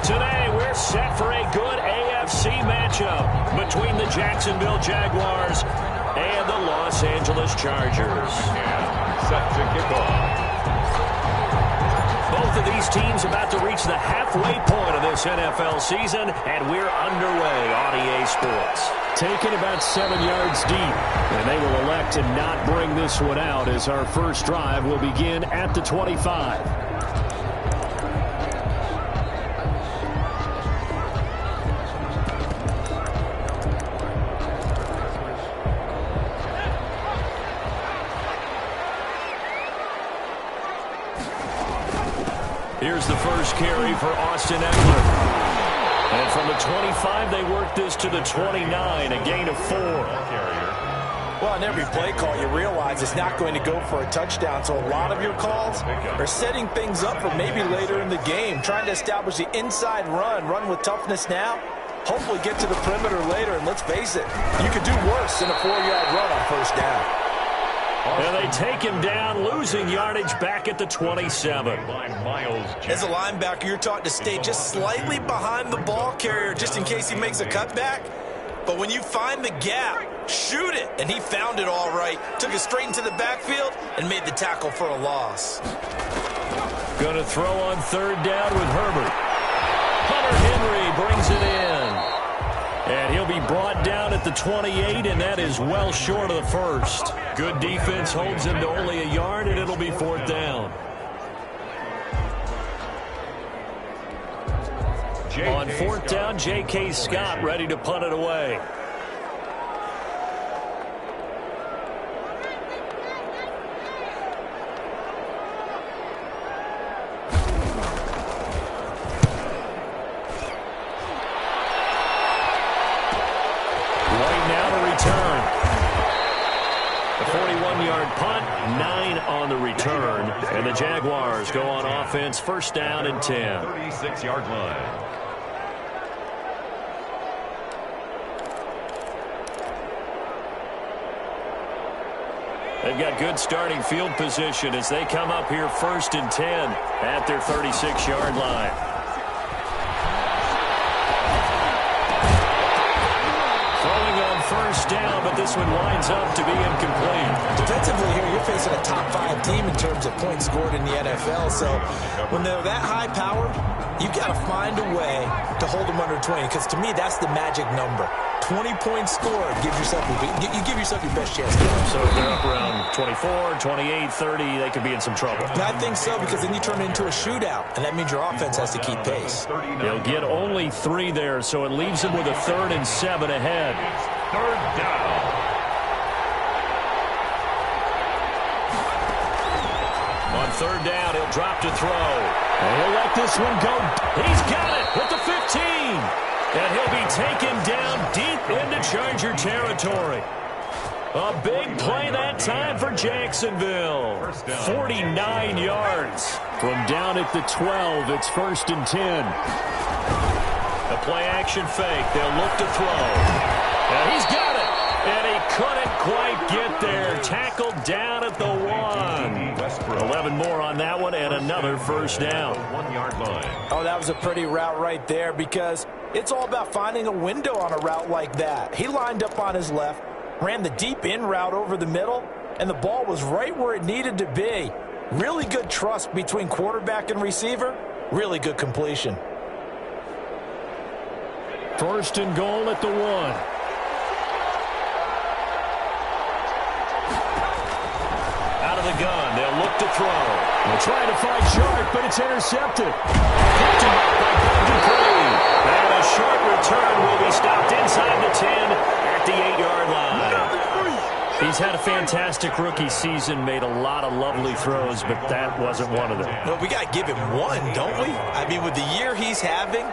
Today, we're set for a good AFC matchup between the Jacksonville Jaguars and the Los Angeles Chargers. Set to kick off. Both of these teams about to reach the halfway point of this NFL season, and we're underway on EA Sports. Taken about 7 yards deep, and they will elect to not bring this one out as our first drive will begin at the 25. Here's the first carry for Austin Eckler. And from the 25, they work this to the 29, a gain of 4. Well, on every play call, you realize it's not going to go for a touchdown, so a lot of your calls are setting things up for maybe later in the game, trying to establish the inside run with toughness now, hopefully get to the perimeter later, and let's face it, you could do worse than a 4-yard run on first down. And they take him down, losing yardage back at the 27. As a linebacker, you're taught to stay just slightly behind the ball carrier just in case he makes a cutback. But when you find the gap, shoot it. And he found it all right. Took it straight into the backfield and made the tackle for a loss. Going to throw on third down with Herbert. Hunter Henry brings it in. And he'll be brought down at the 28, and that is well short of the first. Good defense holds him to only a yard, and it'll be fourth down. On fourth down, J.K. Scott ready to punt it away. A 41-yard punt, 9 on the return, and the Jaguars go on offense, first down and 10. 36-yard line. They've got good starting field position as they come up here first and 10 at their 36-yard line. First down, but this one winds up to be incomplete. Defensively here, you're facing a top-5 team in terms of points scored in the NFL, so when they're that high powered, you got to find a way to hold them under 20, because to me, that's the magic number. 20 points scored, you give yourself your best chance to win. So if they're up around 24, 28, 30, they could be in some trouble. And I think so, because then you turn it into a shootout, and that means your offense has to keep pace. They'll get only 3 there, so it leaves them with a 3rd and 7 ahead. Third down. On third down, he'll drop to throw. And he'll let this one go. He's got it at the 15. And he'll be taken down deep into Charger territory. A big play that time for Jacksonville. 49 yards. From down at the 12, it's first and 10. A play-action fake. They'll look to throw. And he's got it. And he couldn't quite get there. Tackled down at the 1. 11 more on that one and another first down. 1-yard line. Oh, that was a pretty route right there, because it's all about finding a window on a route like that. He lined up on his left, ran the deep in route over the middle, and the ball was right where it needed to be. Really good trust between quarterback and receiver. Really good completion. First and goal at the 1. Out of the gun, they'll look to throw. They're trying to find Sharp, but it's intercepted. And a short return will be stopped inside the 10 at the 8-yard line. He's had a fantastic rookie season, made a lot of lovely throws, but that wasn't one of them. Well, we got to give him one, don't we? I mean, with the year he's having,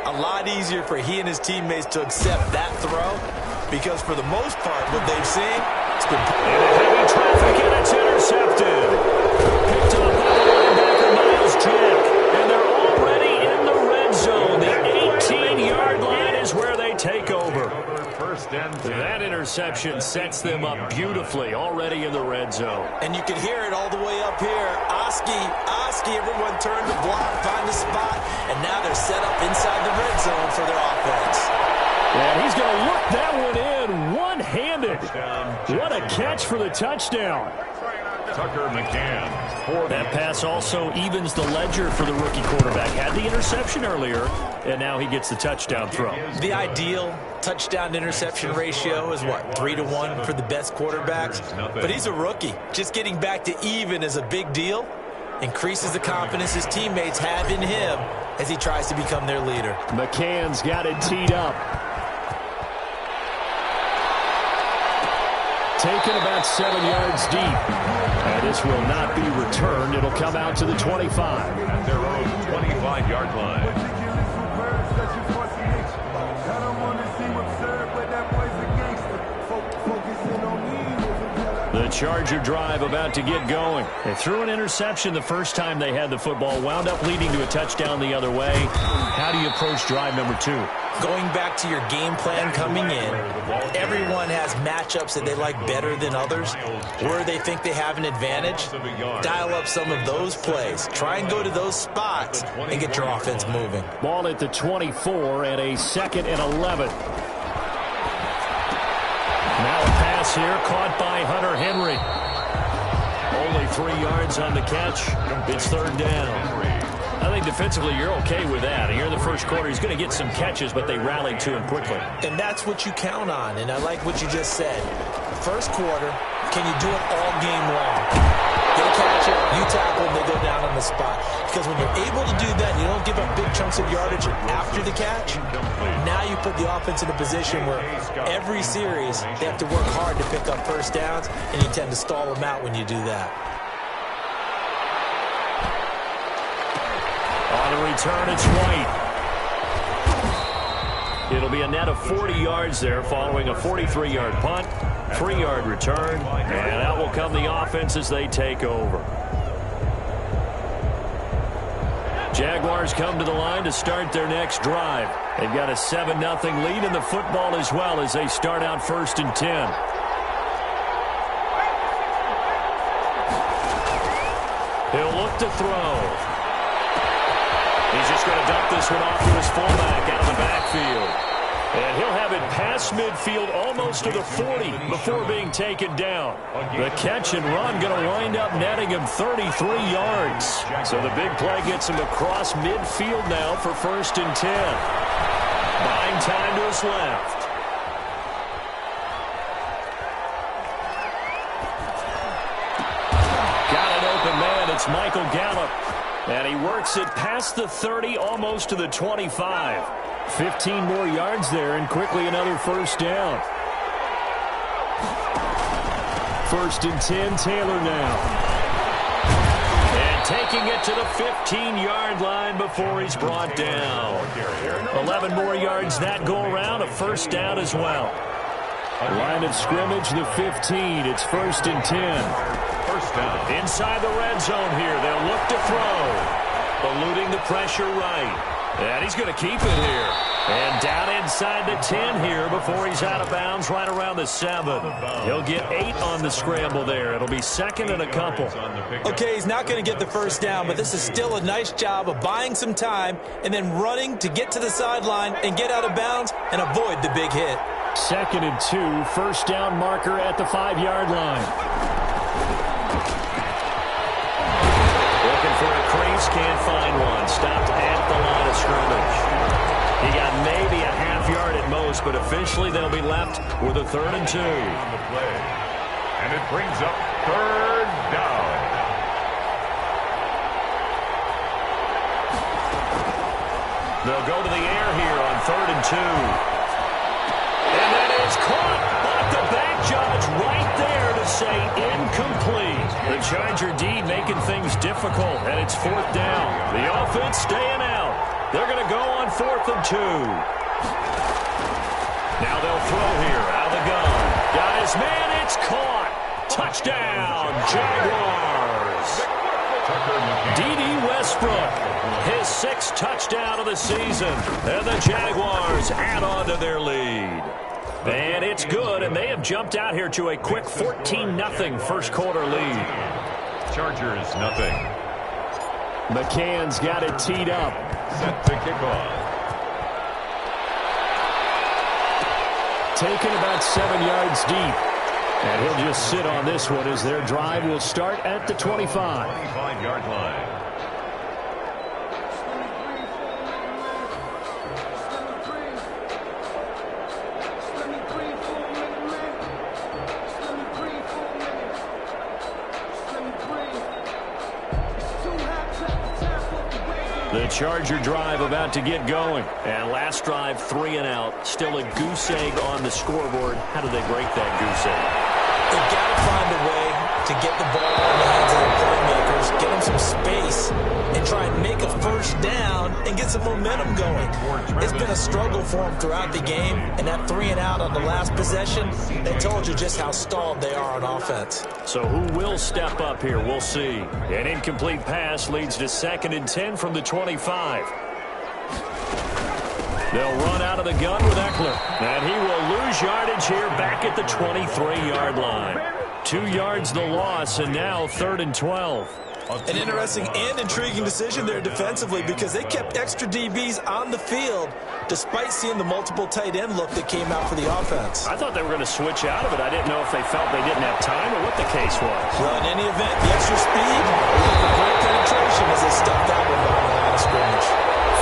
a lot easier for he and his teammates to accept that throw, because for the most part, what they've seen, it's been heavy traffic, and it's intercepted. Picked up by the linebacker, Miles Jack, and they're already in the red zone. The 18-yard line is where they take over. First and 10. That interception sets them up beautifully already in the red zone. And you can hear it all the way up here. Oski, everyone turned to block, find a spot, and now they're set up inside the red zone for their offense. And he's going to look that one in one-handed. What a catch for the touchdown. Tucker McCann. That pass also evens the ledger for the rookie quarterback. Had the interception earlier, and now he gets the touchdown throw. The ideal touchdown-interception ratio is, what, 3-to-1 for the best quarterbacks? But he's a rookie. Just getting back to even is a big deal. Increases the confidence his teammates have in him as he tries to become their leader. McCann's got it teed up. Taken about 7 yards deep. And this will not be returned. It'll come out to the 25. At their own 25-yard line. The Charger drive about to get going. They threw an interception the first time they had the football, wound up leading to a touchdown the other way. How do you approach drive number 2? Going back to your game plan coming in, everyone has matchups that they like better than others, where they think they have an advantage. Dial up some of those plays. Try and go to those spots and get your offense moving. Ball at the 24 and a 2nd and 11. Now a pass here caught by Hunter Henry. Only 3 yards on the catch. It's 3rd down. I think defensively you're okay with that. Here in the first quarter, he's going to get some catches, but they rallied to him quickly. And that's what you count on, and I like what you just said. First quarter, can you do it all game long? They catch it, you tackle them, they go down on the spot. Because when you're able to do that, you don't give up big chunks of yardage after the catch. Now you put the offense in a position where every series they have to work hard to pick up first downs, and you tend to stall them out when you do that. On the return, it's White. It'll be a net of 40 yards there following a 43-yard punt, 3-yard return, and out will come the offense as they take over. Jaguars come to the line to start their next drive. They've got a 7-0 lead in the football as well as they start out 1st and 10. He'll look to throw. He's just going to dump this one off to his fullback out of the backfield. And he'll have it past midfield almost to the 40 before being taken down. The catch and run going to wind up netting him 33 yards. So the big play gets him across midfield now for 1st and 10. Buying time to his left. Got an open man. It's Michael Gallup. And he works it past the 30, almost to the 25. 15 more yards there, and quickly another 1st down. 1st and 10, Taylor now. And taking it to the 15-yard line before he's brought down. 11 more yards that go around, a 1st down as well. Line of scrimmage, the 15. It's 1st and 10. First down. Inside the red zone here. They'll look to throw. Eluding the pressure right. And he's going to keep it here. And down inside the 10 here before he's out of bounds right around the 7. He'll get 8 on the scramble there. It'll be 2nd and a couple. Okay, he's not going to get the 1st down, but this is still a nice job of buying some time and then running to get to the sideline and get out of bounds and avoid the big hit. 2nd and 2, 1st down marker at the 5-yard line. Looking for a crease, can't find one. Stopped at the line of scrimmage. He got maybe a half yard at most, but officially they'll be left with a 3rd and 2. On the play. And it brings up 3rd down. They'll go to the air here on 3rd and 2. And that is caught off the back judge right there to say incomplete. The Charger D making things difficult, and it's 4th down. The offense staying out. They're going to go on 4th and 2. Now they'll throw here out of the gun. Got his man, it's caught. Touchdown, Jaguars. D.D. Westbrook, his 6th touchdown of the season. And the Jaguars add on to their lead. And it's good, and they have jumped out here to a quick 14-0 first quarter lead. Chargers, nothing. McCann's got it teed up. Set to kick off. Taken about 7 yards deep. And he'll just sit on this one as their drive will start at the 25. 25-yard line. The Charger drive about to get going. And last drive, 3 and out. Still a goose egg on the scoreboard. How do they break that goose egg? They've got to find a way to get the ball in the hands of their playmakers, get them some space, and try and make a first down and get some momentum going. It's been a struggle for them throughout the game, and that 3 and out on the last possession, they told you just how stalled they are on offense. So who will step up here? We'll see. An incomplete pass leads to 2nd and 10 from the 25. They'll run out of the gun with Eckler. And he will lose yardage here back at the 23-yard line. 2 yards the loss, and now 3rd and 12. An interesting and intriguing decision there defensively because they kept extra DBs on the field despite seeing the multiple tight end look that came out for the offense. I thought they were going to switch out of it. I didn't know if they felt they didn't have time or what the case was. Well, in any event, the extra speed, the great penetration as they stuffed that one down the line of scrimmage.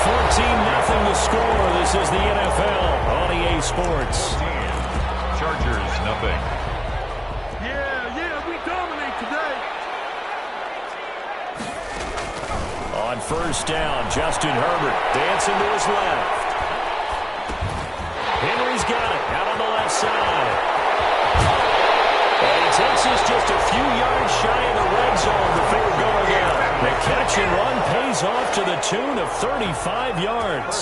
14-0 to score. This is the NFL on EA Sports. Chargers, nothing. Yeah, we dominate today. On first down, Justin Herbert dancing to his left. Henry's got it out on the left side. And he takes us just a few yards shy of the red zone before going out. The catch and run pays off to the tune of 35 yards.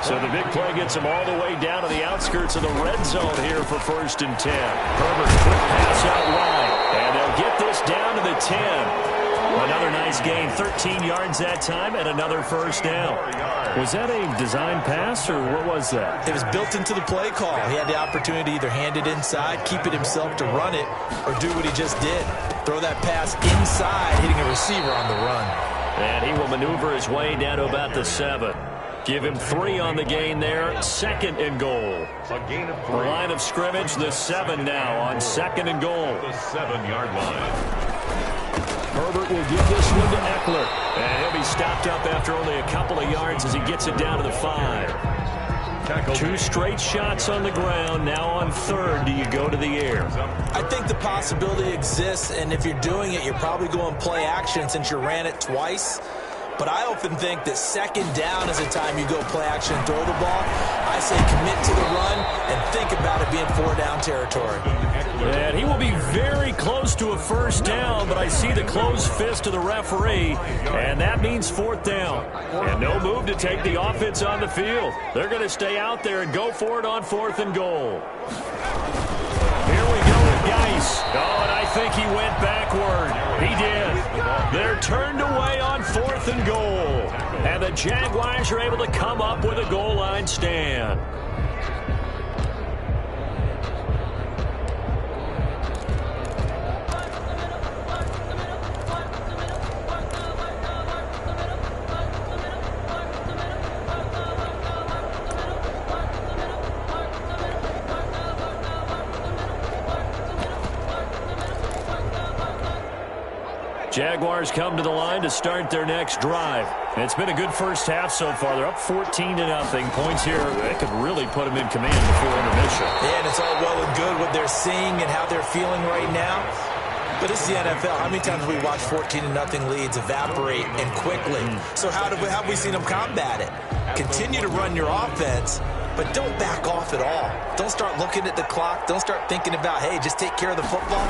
So the big play gets him all the way down to the outskirts of the red zone here for 1st and 10. Herbert, quick pass out wide. And they'll get this down to the 10. Another nice gain, 13 yards that time, and another first down. Was that a design pass, or what was that? It was built into the play call. He had the opportunity to either hand it inside, keep it himself to run it, or do what he just did. Throw that pass inside, hitting a receiver on the run. And he will maneuver his way down to about the 7. Give him 3 on the gain there, 2nd and goal. The line of scrimmage, the 7 now on 2nd and goal. The 7-yard line. Herbert will give this one to Eckler. And he'll be stopped up after only a couple of yards as he gets it down to the 5. 2 straight shots on the ground. Now on 3rd, do you go to the air? I think the possibility exists, and if you're doing it, you're probably going play action since you ran it twice. But I often think that 2nd down is the time you go play action and throw the ball. I say commit to the run and think about it being 4-down territory. And he will be very close to a first down, but I see the closed fist of the referee, and that means 4th down. And no move to take the offense on the field. They're going to stay out there and go for it on 4th and goal. Here we go with Geis. Oh, and I think he went backward. He did. They're turned away on 4th and goal. And the Jaguars are able to come up with a goal line stand. Jaguars come to the line to start their next drive. It's been a good first half so far. They're up 14-0. Points here that could really put them in command before intermission. Yeah, and it's all well and good what they're seeing and how they're feeling right now. But it's the NFL. How many times have we watched 14-0 leads evaporate and quickly? So how have we seen them combat it? Continue to run your offense, but don't back off at all. Don't start looking at the clock. Don't start thinking about, hey, just take care of the football.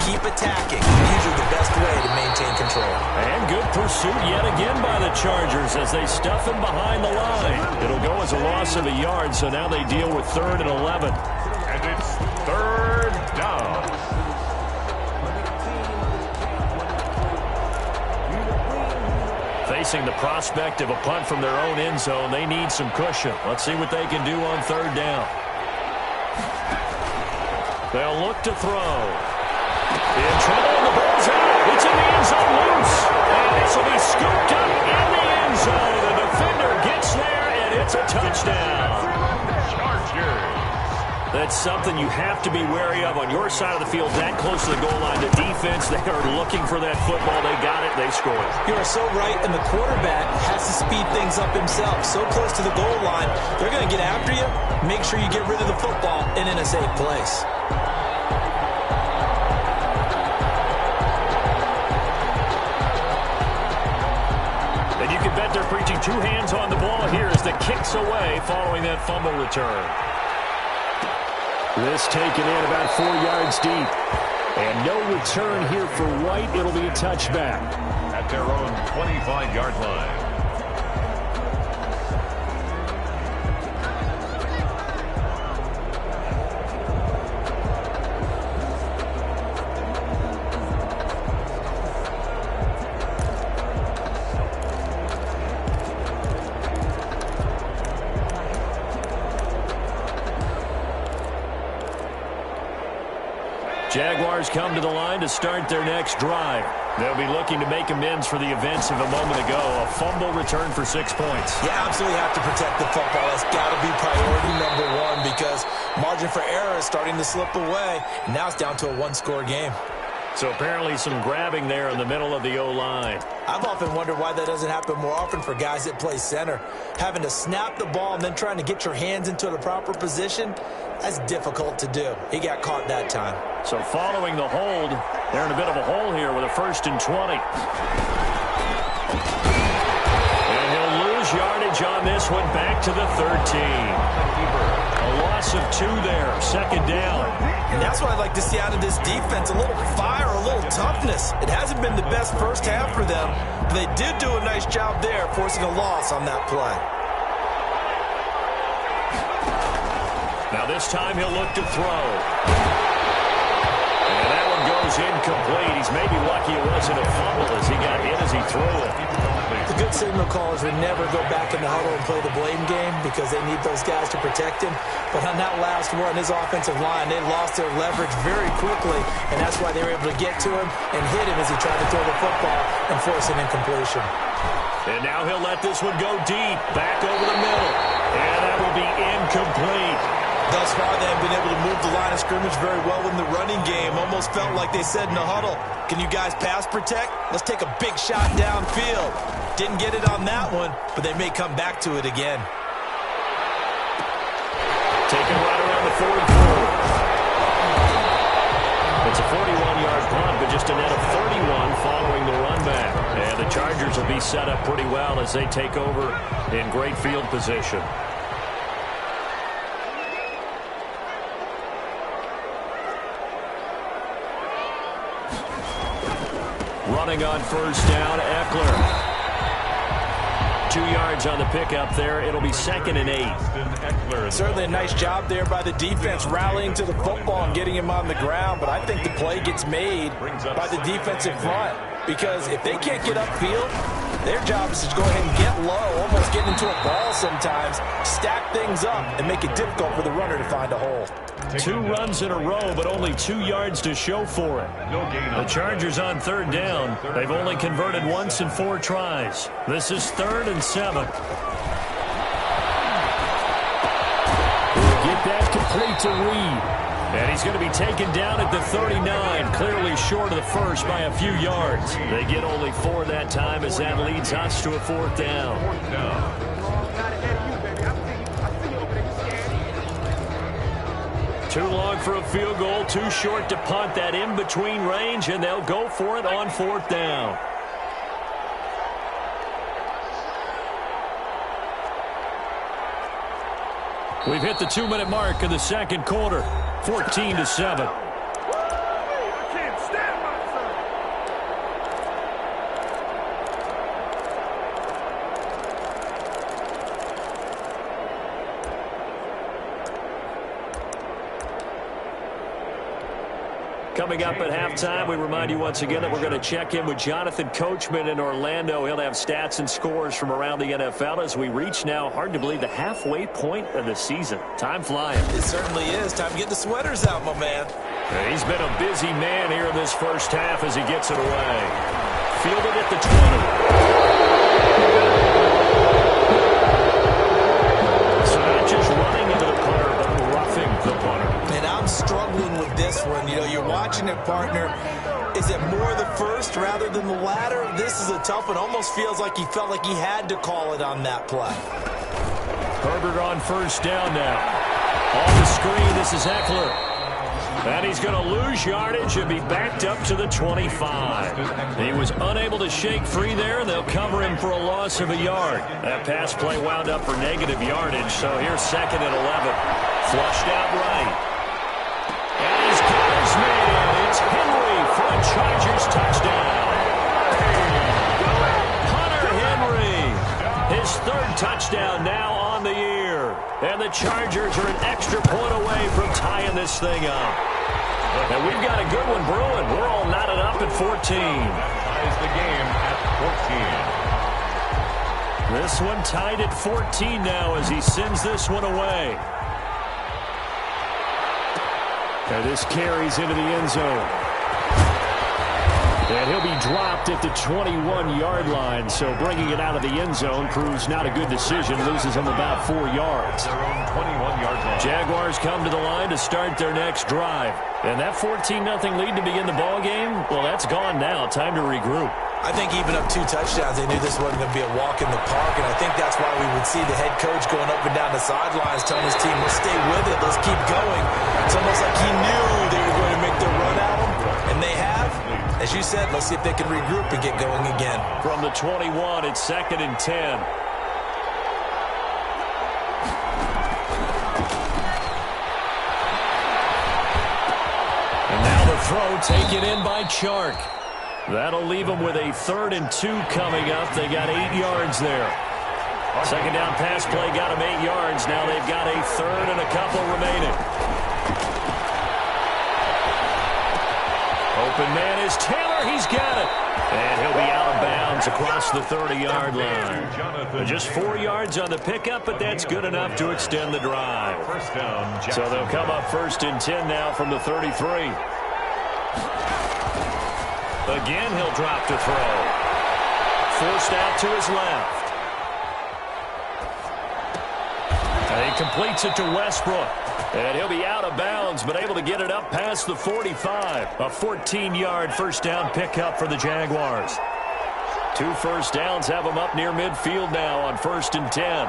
Keep attacking. Usually the best way to maintain control. And good pursuit yet again by the Chargers as they stuff him behind the line. It'll go as a loss of a yard, so now they deal with 3rd and 11. And it's 3rd down. Facing the prospect of a punt from their own end zone, they need some cushion. Let's see what they can do on 3rd down. They'll look to throw. In trouble, and the ball's out. It's in the end zone loose. And this will be scooped up in the end zone. The defender gets there, and it's a touchdown. Chargers. That's something you have to be wary of on your side of the field, that close to the goal line. The defense, they are looking for that football. They got it. They scored. You are so right, and the quarterback has to speed things up himself. So close to the goal line, they're going to get after you. Make sure you get rid of the football and in a safe place. And you can bet they're preaching two hands on the ball here as the kick's away following that fumble return. This taken in about 4 yards deep. And no return here for White. It'll be a touchback. At their own 25-yard line. Jaguars come to the line to start their next drive. They'll be looking to make amends for the events of a moment ago. A fumble return for 6 points. You absolutely have to protect the football. That's got to be priority number one because margin for error is starting to slip away. And now it's down to a one-score game. So apparently some grabbing there in the middle of the O-line. I've often wondered why that doesn't happen more often for guys that play center. Having to snap the ball and then trying to get your hands into the proper position, that's difficult to do. He got caught that time. So following the hold, they're in a bit of a hole here with a 1st and 20. And he'll lose yardage on this one, back to the 13. A loss of 2 there, 2nd down. And that's what I'd like to see out of this defense, a little fire, a little toughness. It hasn't been the best first half for them, but they did do a nice job there, forcing a loss on that play. Now this time he'll look to throw. And that one goes incomplete. He's maybe lucky it wasn't a fumble as he got hit as he threw it. The good signal callers would never go back in the huddle and play the blame game because they need those guys to protect him. But on that last one, his offensive line, they lost their leverage very quickly, and that's why they were able to get to him and hit him as he tried to throw the football and force an incompletion. And now he'll let this one go deep, back over the middle. And that will be incomplete. Thus far, they have been able to move the line of scrimmage very well in the running game. Almost felt like they said in the huddle, can you guys pass protect? Let's take a big shot downfield. Didn't get it on that one, but they may come back to it again. Taken right around the 44. It's a 41-yard punt, but just a net of 31 following the run back. And the Chargers will be set up pretty well as they take over in great field position. Running on 1st down, Eckler. 2 yards on the pickup there. It'll be 2nd and 8. Certainly a nice job there by the defense rallying to the football and getting him on the ground, but I think the play gets made by the defensive front because if they can't get upfield, their job is to go ahead and get low, almost get into a ball sometimes, stack things up, and make it difficult for the runner to find a hole. 2 runs in a row, but only 2 yards to show for it. The Chargers on 3rd down. They've only converted once in 4 tries. This is 3rd and 7. We'll get that complete to Reed. And he's going to be taken down at the 39, clearly short of the first by a few yards. They get only 4 that time as that leads us to a 4th down. Too long for a field goal, too short to punt that in-between range, and they'll go for it on 4th down. We've hit the 2-minute mark of the 2nd quarter, 14-7. Coming up at halftime, we remind you once again that we're going to check in with Jonathan Coachman in Orlando. He'll have stats and scores from around the NFL as we reach now, hard to believe, the halfway point of the season. Time flying. It certainly is. Time to get the sweaters out, my man. Yeah, he's been a busy man here in this first half as he gets it away. Fielded at the 20. So not just running into the punter, but roughing the punter. And I'm struggling with this one. You know, you're watching it, partner. Is it more the first rather than the latter? This is a tough one. Almost feels like he felt like he had to call it on that play. Herbert on first down now. On the screen, this is Eckler. And he's going to lose yardage and be backed up to the 25. He was unable to shake free there, and they'll cover him for a loss of a yard. That pass play wound up for negative yardage, so here's 2nd and 11. Flushed out right. And he's got his man. It's Henry for a Chargers touchdown. Hunter Henry, his 3rd touchdown now on the year. And the Chargers are an extra point away from tying this thing up. And we've got a good one brewing. We're all knotted up at 14. Ties the game at 14. This one tied at 14 now as he sends this one away. And this carries into the end zone. And he'll be dropped at the 21-yard line, so bringing it out of the end zone proves not a good decision. Loses him about 4 yards. Their own 21-yard line. Jaguars come to the line to start their next drive. And that 14-0 lead to begin the ball game, well, that's gone now. Time to regroup. I think even up 2 touchdowns, they knew this wasn't going to be a walk in the park, and I think that's why we would see the head coach going up and down the sidelines telling his team, let's stay with it, let's keep going. It's almost like he knew they were going to make their run at him, and they have. As you said, let's see if they can regroup and get going again. From the 21, it's 2nd and 10. And now the throw taken in by Chark. That'll leave them with a 3rd and 2 coming up. They got 8 yards there. 2nd down pass play got them 8 yards. Now they've got a 3rd and a couple remaining. Open man is Taylor. He's got it. And he'll be out of bounds across the 30-yard line. Just 4 yards on the pickup, but that's good enough to extend the drive. First down, So they'll come up 1st and 10 now from the 33. Again, he'll drop to throw. Forced out to his left. And he completes it to Westbrook. And he'll be out of bounds, but able to get it up past the 45. A 14-yard first down pickup for the Jaguars. 2 first downs have them up near midfield now on 1st and 10.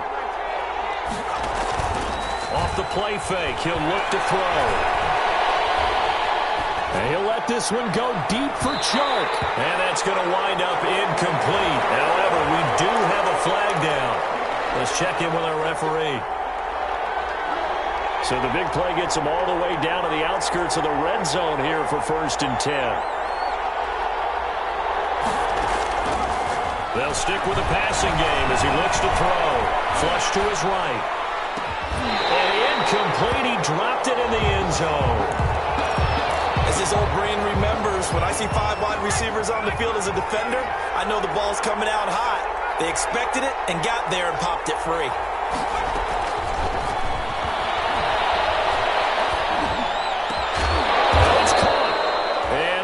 Off the play fake, he'll look to throw. And he'll let this one go deep for Chark. And that's going to wind up incomplete. However, we do have a flag down. Let's check in with our referee. So the big play gets them all the way down to the outskirts of the red zone here for 1st and 10. They'll stick with the passing game as he looks to throw. Flush to his right. And incomplete. He dropped it in the end zone. As his old brain remembers, when I see 5 wide receivers on the field as a defender, I know the ball's coming out hot. They expected it and got there and popped it free.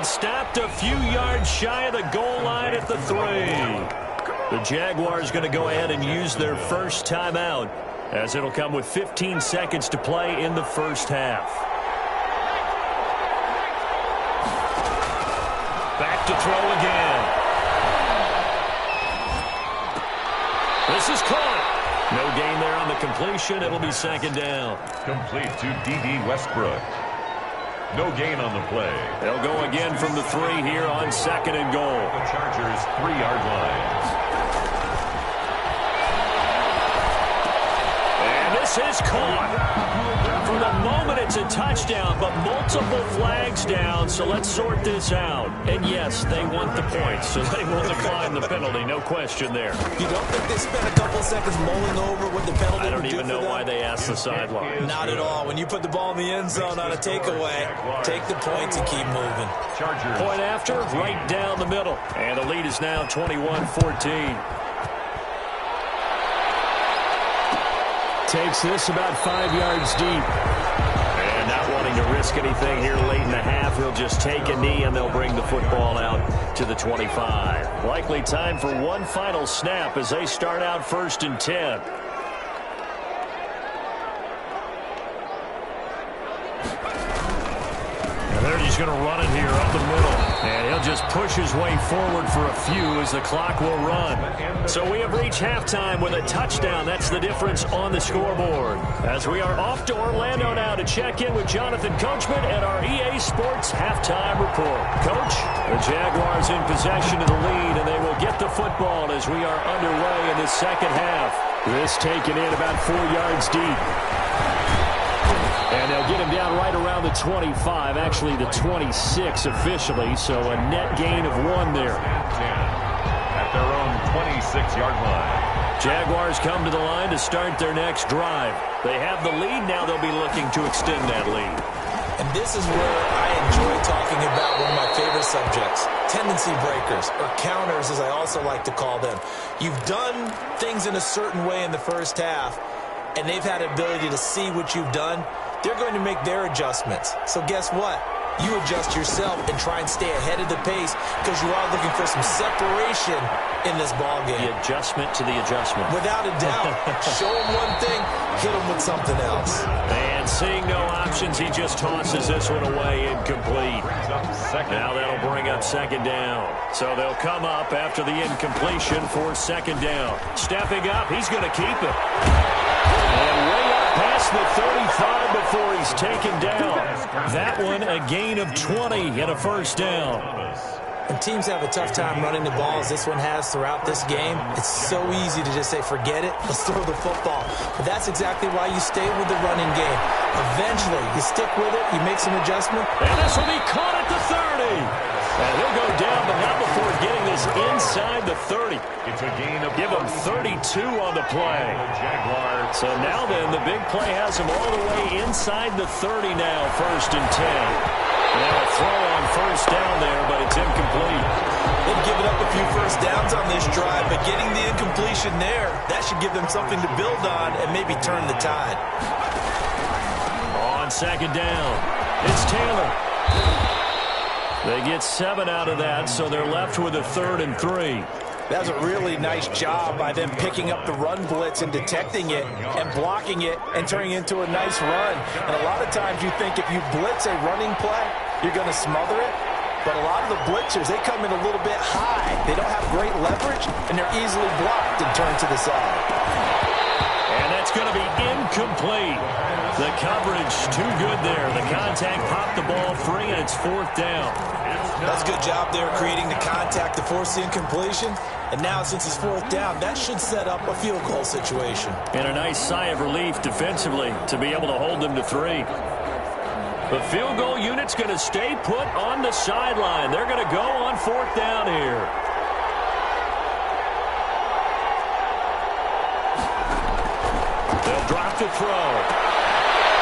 Stopped a few yards shy of the goal line at the 3. The Jaguars going to go ahead and use their first timeout as it'll come with 15 seconds to play in the first half. Back to throw again. This is caught. No gain there on the completion. It'll be 2nd down. Complete to D.D. Westbrook. No gain on the play. They'll go again from the 3 here on 2nd and goal. The Chargers 3-yard line. And this is caught. For the moment, it's a touchdown, but multiple flags down, so let's sort this out. And yes, they want the points, so they will decline the penalty, no question there. You don't think they spent a couple seconds mulling over what the penalty would do for them? I don't even know why they ask the sideline. Not at all. When you put the ball in the end zone on a takeaway, take the points and keep moving. Point after, right down the middle. And the lead is now 21-14. Takes this about 5 yards deep. And not wanting to risk anything here late in the half, he'll just take a knee and they'll bring the football out to the 25. Likely time for one final snap as they start out 1st and 10. And they're just going to run it here up the middle. And he'll just push his way forward for a few as the clock will run. So we have reached halftime with a touchdown. That's the difference on the scoreboard. As we are off to Orlando now to check in with Jonathan Coachman at our EA Sports Halftime Report. Coach, the Jaguars in possession of the lead, and they will get the football as we are underway in the second half. This taken in about 4 yards deep. And they'll get him down right around the 25, actually the 26 officially, so a net gain of 1 there. At their own 26-yard line. Jaguars come to the line to start their next drive. They have the lead. Now they'll be looking to extend that lead. And this is where I enjoy talking about one of my favorite subjects, tendency breakers, or counters as I also like to call them. You've done things in a certain way in the first half, and they've had the ability to see what you've done. They're going to make their adjustments. So guess what? You adjust yourself and try and stay ahead of the pace because you are looking for some separation in this ballgame. The adjustment to the adjustment. Without a doubt. Show him one thing, hit him with something else. And seeing no options, he just tosses this one away, incomplete. Now that'll bring up 2nd down. So they'll come up after the incompletion for 2nd down. Stepping up, he's going to keep it. And way up past the 35 before he's taken down. That one a gain of 20 and a 1st down. And teams have a tough time running the ball as this one has throughout this game. It's so easy to just say, forget it, let's throw the football. But that's exactly why you stay with the running game. Eventually, you stick with it, you make some adjustment. And this will be caught at the 30. And he'll go down, but not before getting this inside the 30. It's a gain of Give him 32 on the play. So now then, the big play has him all the way inside the 30 now, 1st and 10. Now a throw on 1st down there, but it's incomplete. They've given up a few 1st downs on this drive, but getting the incompletion there, that should give them something to build on and maybe turn the tide. On 2nd down, it's Taylor. They get 7 out of that, so they're left with a 3rd and 3. That was a really nice job by them picking up the run blitz and detecting it and blocking it and turning it into a nice run. And a lot of times you think if you blitz a running play, you're going to smother it. But a lot of the blitzers, they come in a little bit high. They don't have great leverage, and they're easily blocked and turned to the side. And that's going to be incomplete. The coverage too good there. The contact popped the ball free, and it's 4th down. That's a good job there creating the contact to force the incompletion. And now since it's 4th down, that should set up a field goal situation. And a nice sigh of relief defensively to be able to hold them to 3. The field goal unit's going to stay put on the sideline. They're going to go on 4th down here. They'll drop the throw.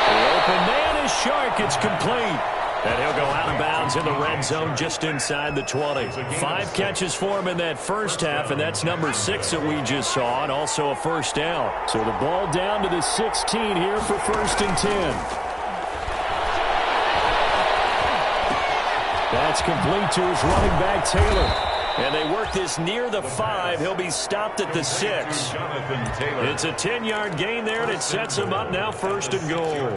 The open man is Shark. It's complete. And he'll go out of bounds in the red zone just inside the 20. 5 catches for him in that first half, and that's number 6 that we just saw, and also a 1st down. So the ball down to the 16 here for 1st and 10. That's complete to his running back, Taylor. And they work this near the 5. He'll be stopped at the 6. It's a 10-yard gain there, and it sets him up now 1st and goal.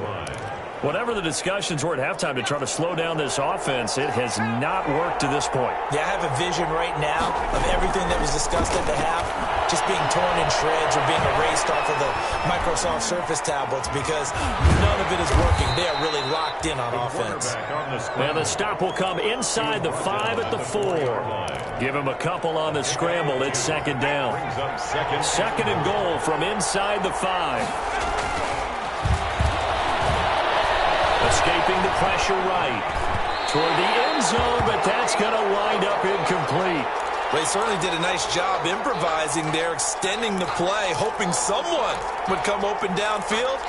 Whatever the discussions were at halftime to try to slow down this offense, it has not worked to this point. Yeah, I have a vision right now of everything that was discussed at the half just being torn in shreds or being erased off of the Microsoft Surface tablets because none of it is working. They are really locked in on offense. And the stop will come inside the 5 at the 4. Give him a couple on the scramble. It's 2nd down. 2nd and goal from inside the 5. Escaping the pressure right toward the end zone, but that's going to wind up incomplete. They certainly did a nice job improvising there, extending the play, hoping someone would come open downfield,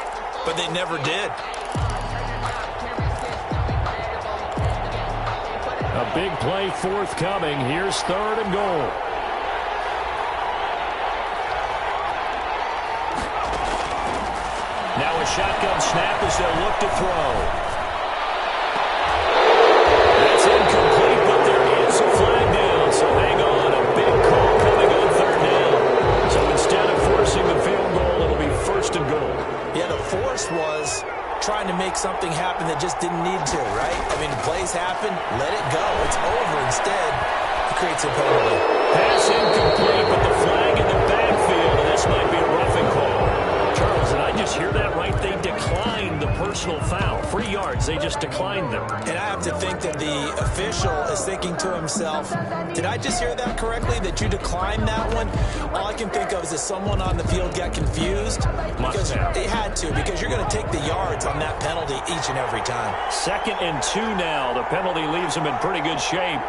but they never did. A big play forthcoming. Here's 3rd and goal. Now a shotgun snap as they'll look to throw. That's incomplete, but there is a flag down, so hang on. A big call coming on 3rd down. So instead of forcing the field goal, it'll be 1st and goal. Yeah, the force was trying to make something happen that just didn't need to, right? I mean, plays happen, let it go. It's over. Instead, it creates a penalty. Pass incomplete, but the flag in the backfield, and this might be a roughing call. Charles, did I just hear that right? They declined the personal foul. 3 yards, they just declined them. And I have to think that the official is thinking to himself, did I just hear that correctly, that you declined that one? All I can think of is that someone on the field got confused. Because they had to, because you're going to take the yards on that penalty each and every time. 2nd and 2 now. The penalty leaves them in pretty good shape.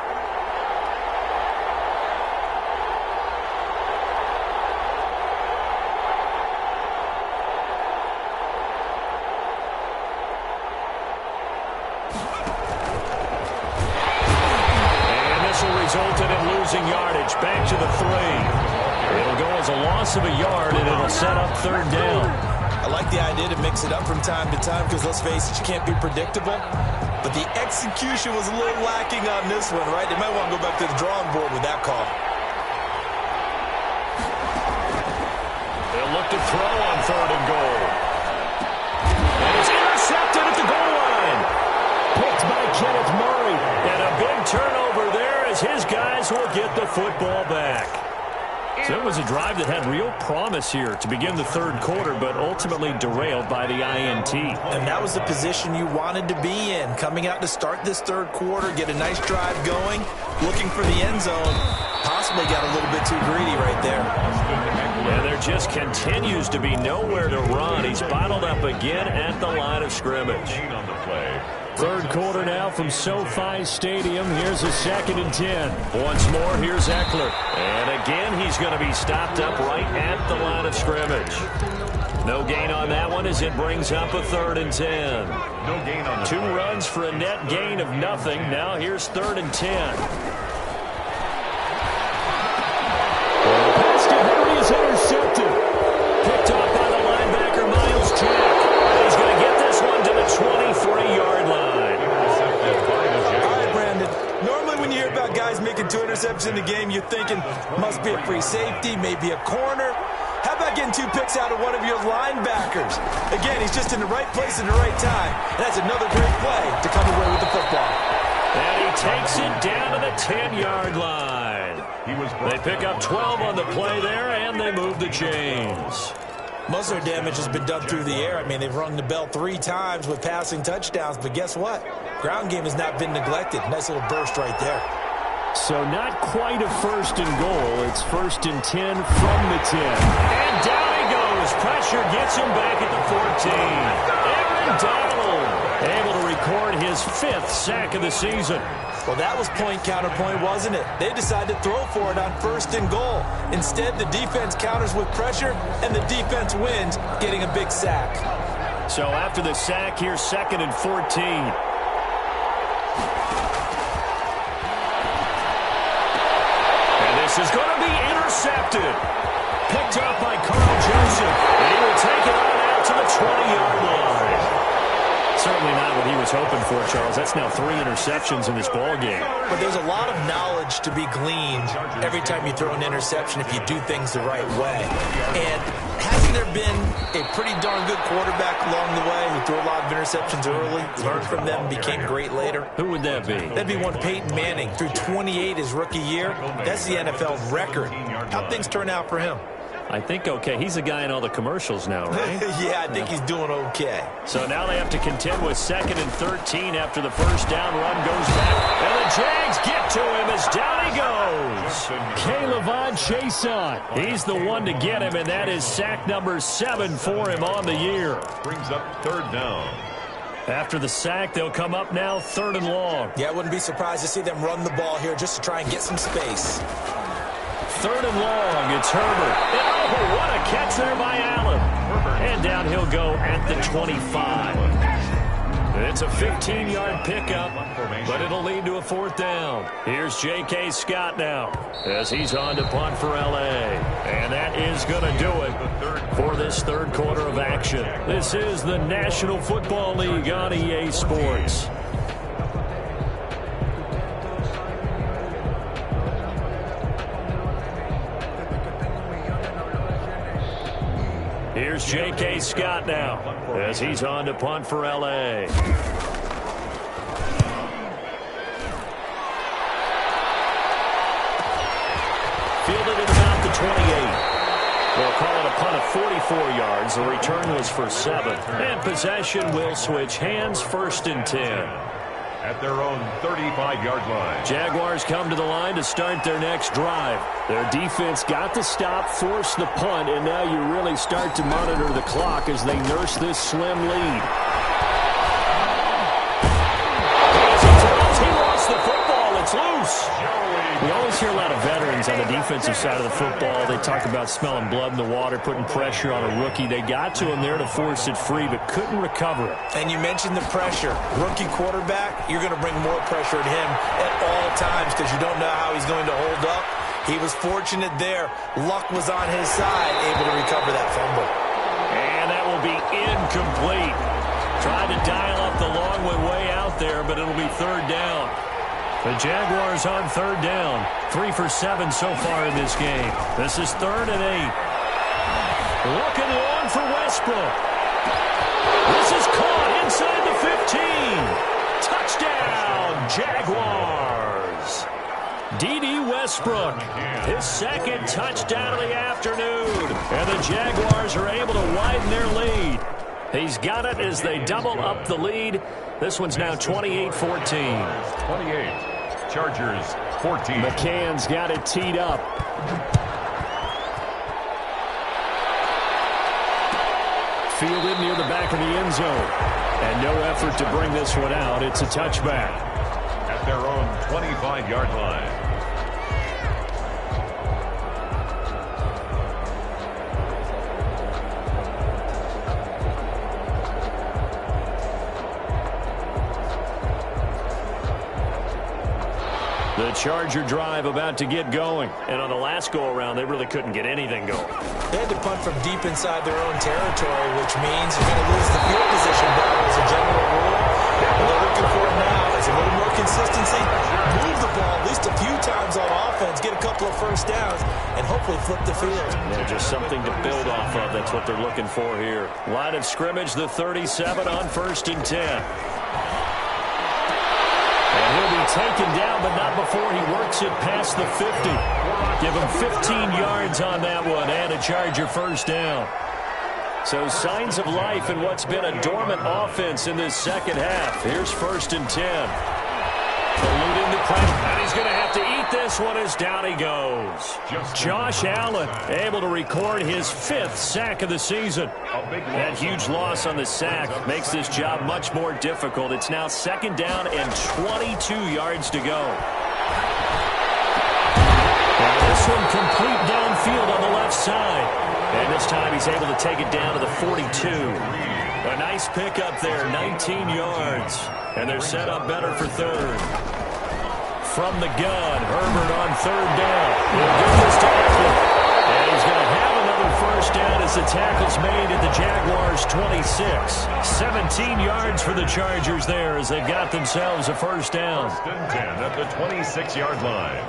Resulted in losing yardage. Back to the 3. It'll go as a loss of a yard, and it'll set up 3rd down. I like the idea to mix it up from time to time because, let's face it, you can't be predictable. But the execution was a little lacking on this one, right? They might want to go back to the drawing board with that call. They'll look to throw on 3rd and goal. And it's intercepted at the goal line. Picked by Kenneth Murray. And a big turnover there as his guys will get the football back. So it was a drive that had real promise here to begin the 3rd quarter, but ultimately derailed by the INT. And that was the position you wanted to be in, coming out to start this 3rd quarter, get a nice drive going, looking for the end zone. Possibly got a little bit too greedy right there. And there just continues to be nowhere to run. He's bottled up again at the line of scrimmage. 3rd quarter now from SoFi Stadium. Here's a 2nd and 10. Once more, here's Eckler. And again, he's going to be stopped up right at the line of scrimmage. No gain on that one as it brings up a 3rd and 10. No gain on 2 runs for a net gain of nothing. Now here's 3rd and 10. Pass to Henry is intercepted. Picked off by the linebacker, Miles Jack. He's going to get this one to the 23-yard line. All right, Brandon. Normally when you hear about guys making 2 interceptions in the game, you're thinking must be a free safety, maybe a corner. How about getting 2 picks out of one of your linebackers? Again, he's just in the right place at the right time. And that's another great play to come away with the football. And he takes it down to the 10-yard line. They pick up 12 on the play there, and they move the chains. Most of their damage has been done through the air. I mean, they've rung the bell 3 times with passing touchdowns, but guess what? Ground game has not been neglected. Nice little burst right there. So not quite a 1st and goal. It's 1st and 10 from the 10. And down he goes. Pressure gets him back at the 14. Aaron Donald able to record his 5th sack of the season. Well, that was point counterpoint, wasn't it? They decided to throw for it on 1st and goal. Instead, the defense counters with pressure, and the defense wins, getting a big sack. So after the sack, here's 2nd and 14. And this is going to be intercepted. Picked up by Carl Joseph. And he will take it on out to the 20-yard line. Certainly not what he was hoping for, Charles. That's now 3 interceptions in this ball game. But there's a lot of knowledge to be gleaned every time you throw an interception if you do things the right way. And hasn't there been a pretty darn good quarterback along the way who threw a lot of interceptions early, learned from them, became great later? Who would that be? That'd be one Peyton Manning, threw 28 his rookie year. That's the NFL record. How'd things turn out for him? I think okay. He's the guy in all the commercials now, right? Yeah, I think he's doing okay. So now they have to contend with 2nd and 13 after the 1st down run goes back. And the Jags get to him as down he goes. K'Lavon Chaisson. He's the one to get him, and that is sack number 7 for him on the year. Brings up 3rd down. After the sack, they'll come up now 3rd and long. Yeah, I wouldn't be surprised to see them run the ball here just to try and get some space. third and long. It's Herbert. And, oh, what a catch there by Allen. And down he'll go at the 25. It's a 15-yard pickup, but it'll lead to a fourth down. Here's J.K. Scott now as he's on to punt for L.A. And that is going to do it for this third quarter of action. This is the National Football League on EA Sports. Here's J.K. Scott now as he's on to punt for L.A. Fielded at about the 28. They'll call it a punt of 44 yards. The return was for 7. And possession will switch hands, first and 10. At their own 35-yard line. Jaguars come to the line to start their next drive. Their defense got the stop, forced the punt, and now you really start to monitor the clock as they nurse this slim lead. He lost the football. It's loose. We always hear a lot of veterans on the defensive side of the football. They talk about smelling blood in the water, putting pressure on a rookie. They got to him there to force it free, but couldn't recover it. And you mentioned the pressure. Rookie quarterback, you're going to bring more pressure at him at all times because you don't know how he's going to hold up. He was fortunate there. Luck was on his side, able to recover that fumble. And that will be incomplete. Tried to dial up the long way out there, but it'll be third down. The Jaguars on third down. 3 for 7 so far in this game. This is 3rd and 8. Looking long for Westbrook. This is caught inside the 15. Touchdown, Jaguars. D.D. Westbrook, his second touchdown of the afternoon. And the Jaguars are able to widen their lead. He's got it as they double up the lead. This one's now 28-14. 28. Chargers 14. McCann's got it teed up. Fielded near the back of the end zone. And no effort to bring this one out. It's a touchback. At their own 25-yard line. The Charger drive about to get going. And on the last go-around, they really couldn't get anything going. They had to punt from deep inside their own territory, which means you're going to lose the field position battle as a general rule. What they're looking for now is a little more consistency. Move the ball at least a few times on offense, get a couple of first downs, and hopefully flip the field. Yeah, just something to build off of. That's what they're looking for here. Line of scrimmage, the 37 on 1st and 10. And he'll be taken down, but not before he works it past the 50. Give him 15 yards on that one and a Charger first down. So signs of life in what's been a dormant offense in this second half. Here's 1st and 10. Eluding the pressure, and he's going to have to eat this one as down he goes. Josh Allen able to record his 5th sack of the season. That huge loss on the sack makes this job much more difficult. It's now 2nd down and 22 yards to go. Now this one complete downfield on the left side. And this time he's able to take it down to the 42. A nice pickup there, 19 yards. And they're set up better for 3rd. From the gun, Herbert on 3rd down. He'll give this to Eckler. And he's going to have another first down as the tackle's made at the Jaguars' 26. 17 yards for the Chargers there as they've got themselves a first down. 1st and 10 at the 26-yard line.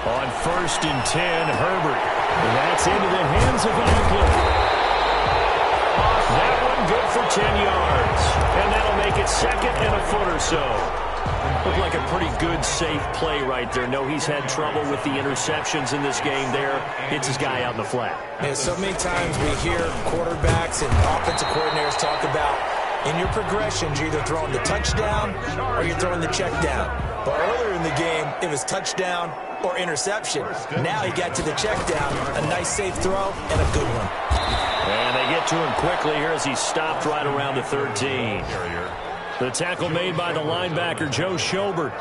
On 1st and 10, Herbert. And that's into the hands of Eckler. That one good for 10 yards. And that'll make it 2nd and a foot or so. Looked like a pretty good, safe play right there. No, he's had trouble with the interceptions in this game there. Hits his guy out in the flat. Yeah, so many times we hear quarterbacks and offensive coordinators talk about in your progressions, you're either throwing the touchdown or you're throwing the check down. But earlier in the game, it was touchdown or interception. Now he got to the check down, a nice safe throw, and a good one. And they get to him quickly here as he stopped right around the 13. The tackle made by the linebacker, Joe Schobert.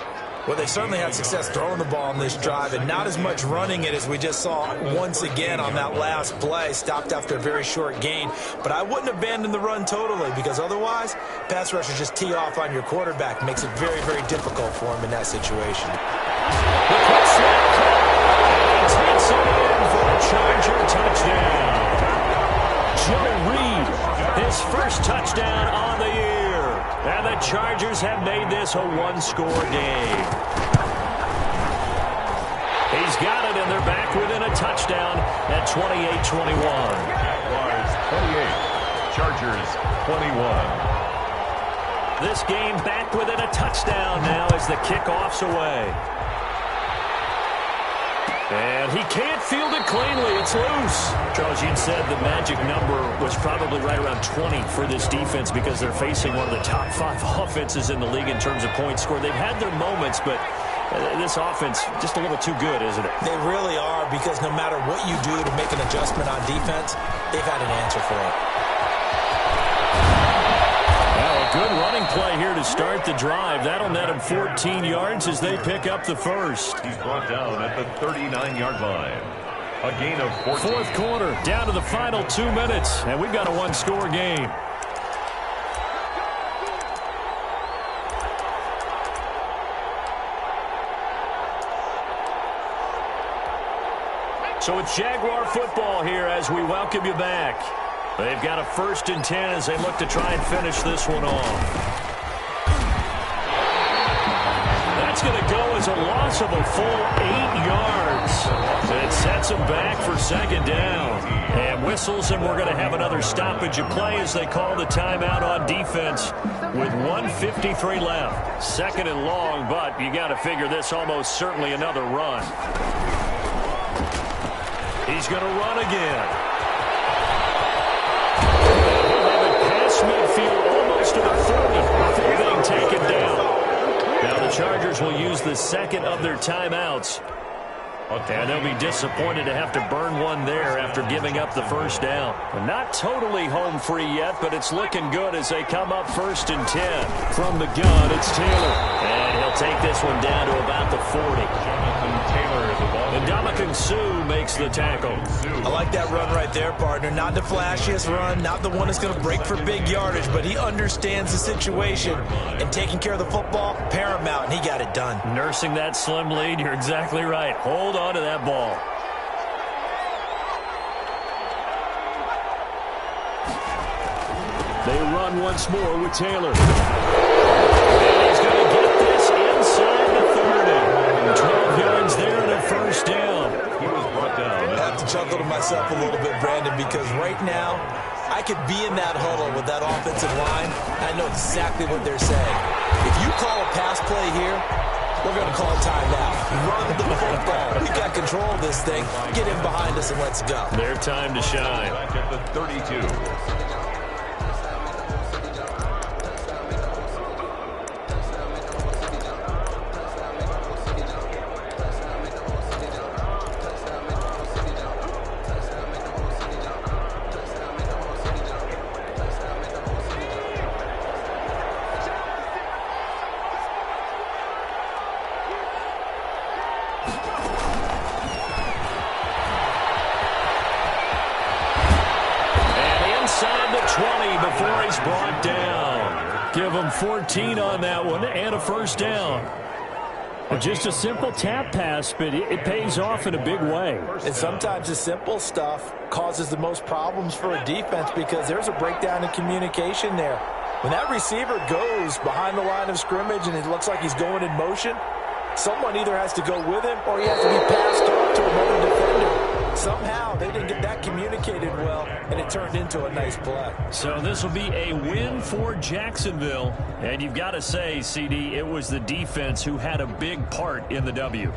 Well, they certainly had success throwing the ball on this drive and not as much running it as we just saw once again on that last play. Stopped after a very short gain. But I wouldn't abandon the run totally because otherwise, pass rushers just tee off on your quarterback. Makes it very, very difficult for him in that situation. The quick snap caught. Takes it in for a Charger touchdown. Joe Reed, his first touchdown on the year. And the Chargers have made this a one-score game. He's got it, and they're back within a touchdown at 28-21. Jaguars 28, Chargers 21. This game back within a touchdown now as the kickoff's away. And he can't field it cleanly. It's loose. Charles, you'd said the magic number was probably right around 20 for this defense because they're facing one of the top 5 offenses in the league in terms of points scored. They've had their moments, but this offense just a little too good, isn't it? They really are, because no matter what you do to make an adjustment on defense, they've had an answer for it. Good running play here to start the drive. That'll net him 14 yards as they pick up the first. He's brought down at the 39-yard line. A gain of 14. Fourth quarter, down to the final 2 minutes, and we've got a one-score game. So it's Jaguar football here as we welcome you back. They've got a 1st and 10 as they look to try and finish this one off. That's going to go as a loss of a full 8 yards. It sets them back for 2nd down. And whistles, and we're going to have another stoppage of play as they call the timeout on defense with 1:53 left. 2nd and long, but you got to figure this almost certainly another run. He's going to run again. Midfield almost to the 40 before being taken down. Now the Chargers will use the 2nd of their timeouts. And they'll be disappointed to have to burn one there after giving up the 1st down. Not totally home free yet, but it's looking good as they come up 1st and 10. From the gun, it's Taylor. And he'll take this one down to about the 40. And Ndamukong Suh makes the tackle. I like that run right there, partner. Not the flashiest run, not the one that's going to break for big yardage, but he understands the situation. And taking care of the football, paramount, and he got it done. Nursing that slim lead, you're exactly right. Hold on to that ball. They run once more with Taylor. And he's going to get this inside the 30. 12 yards there and a 1st down. He was brought down. I have to chuckle to myself a little bit, Brandon, because right now I could be in that huddle with that offensive line. I know exactly what they're saying. If you call a pass play here, we're going to call timeout. Run the football. We got control of this thing. Get in behind us and let's go. Their time to shine. Back at the 32. Before he's brought down. Give him 14 on that one and a 1st down. Just a simple tap pass, but it pays off in a big way. And sometimes the simple stuff causes the most problems for a defense because there's a breakdown in communication there. When that receiver goes behind the line of scrimmage and it looks like he's going in motion, someone either has to go with him or he has to be passed off to another defender. Somehow they didn't get that communicated well, and it turned into a nice play. So this will be a win for Jacksonville. And you've got to say, CD, it was the defense who had a big part in the W.